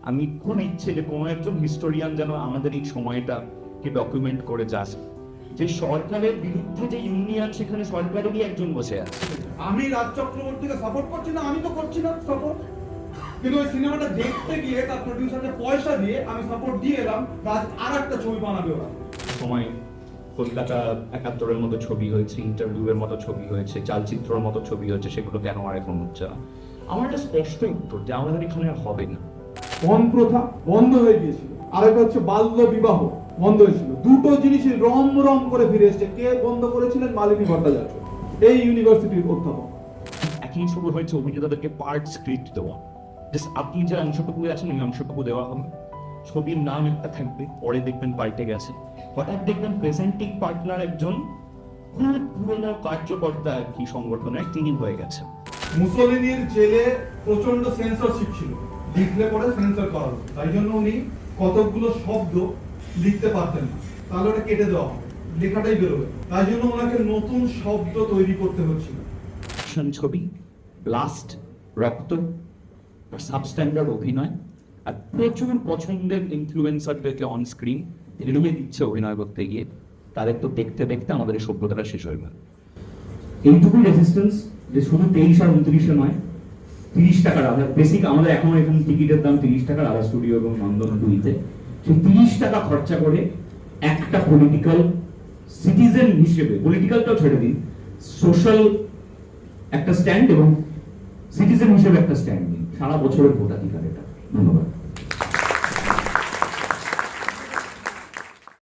আমি খুব ইচ্ছে যে কোনো একজন হিস্টোরিয়ান যেন আমাদের এই সময়টাকে ডকুমেন্ট করে যাস, যে সরকারের বিরুদ্ধে যে ইউনিয়ন সেখানে সরকারেরই একজন বসে আছে। আমি রাজ চক্রবর্তীকে সাপোর্ট করছি না, আমি তো করছি না সাপোর্ট, কিন্তু ওই সিনেমাটা দেখতে গিয়ে তার প্রডিউসারকে পয়সা দিয়ে আমি সাপোর্ট দিয়ে এলাম, রাজ আর একটা ছবি বানাবে ওরা। সময় কলকাতা ৭১-এর মতো ছবি হয়েছে, ইন্টারভিউয়ের মতো ছবি হয়েছে, চালচিত্রের মতো ছবি হয়েছে, সেগুলো কেন আর এখন হচ্ছে না? আমার একটা স্পষ্ট উত্তর যে আমাদের এখানে আর হবে না। বন প্রথা বন্ধ হয়ে গিয়েছিল, আর একটা হচ্ছে বাল্য বিবাহ বন্ধ হয়েছিল। দুটো জিনিসই রম রম করে ফিরে এসেছে। কে বন্ধ করেছিলেন? মালিনী ভট্টাচার্য, এই ইউনিভার্সিটির অধ্যাপক। একই শুরু হয়েছে অভিনেতাদেরকে পার্ট স্ক্রিপ্ট দেওয়া, জাস্ট আপনি যে অংশটুকু আছেন ওই অংশটুকু দেওয়া হবে, ছবির নাম একটা থাকবে, পরে দেখবেন পাল্টে গেছে, হঠাৎ দেখবেন প্রেজেন্টিং পার্টনার একজন খুব পুরোনো কার্যকর্তা আর কি সংগঠনের তিনি হয়ে গেছে। মুসোলিনির জেলে প্রচন্ড সেন্সরশিপ ছিল, লিখলে পরে সেন্সর করা হতো, তাই জন্য উনি কতকগুলো শব্দ লিখতে পারতেন না, তাহলে ওটা কেটে দেওয়া হবে, লেখাটাই বেরোবে, তাই জন্য ওনাকে নতুন শব্দ তৈরি করতে হচ্ছিল। ছবি, ব্লাস্ট, রক্ত, সাবস্ট্যান্ডার্ড অভিনয়, আর প্রচুর পছন্দের ইনফ্লুয়েন্সারদেরকে অন স্ক্রিন এগুলোকে দিচ্ছে অভিনয় করতে গিয়ে, তাদের তো দেখতে দেখতে আমাদের এই সভ্যতাটা শেষ হয়ে গেল। এইটুকুই রেজিস্ট্যান্স যে শুধু 23 আর 29-এ নয়, 30 টাকার আধা বেসিক আমাদের এখন এখানে টিকিটের দাম 30 টাকার আধা স্টুডিও এবং নন্দন 2-তে, সেই 30 টাকা খরচা করে একটা পলিটিক্যাল সিটিজেন হিসেবে, পলিটিক্যালটাও ছেড়ে দিন, সোশ্যাল একটা স্ট্যান্ড এবং সিটিজেন হিসেবে একটা স্ট্যান্ড নিন, সারা বছরের ভোটাধিকার এটা। ধন্যবাদ।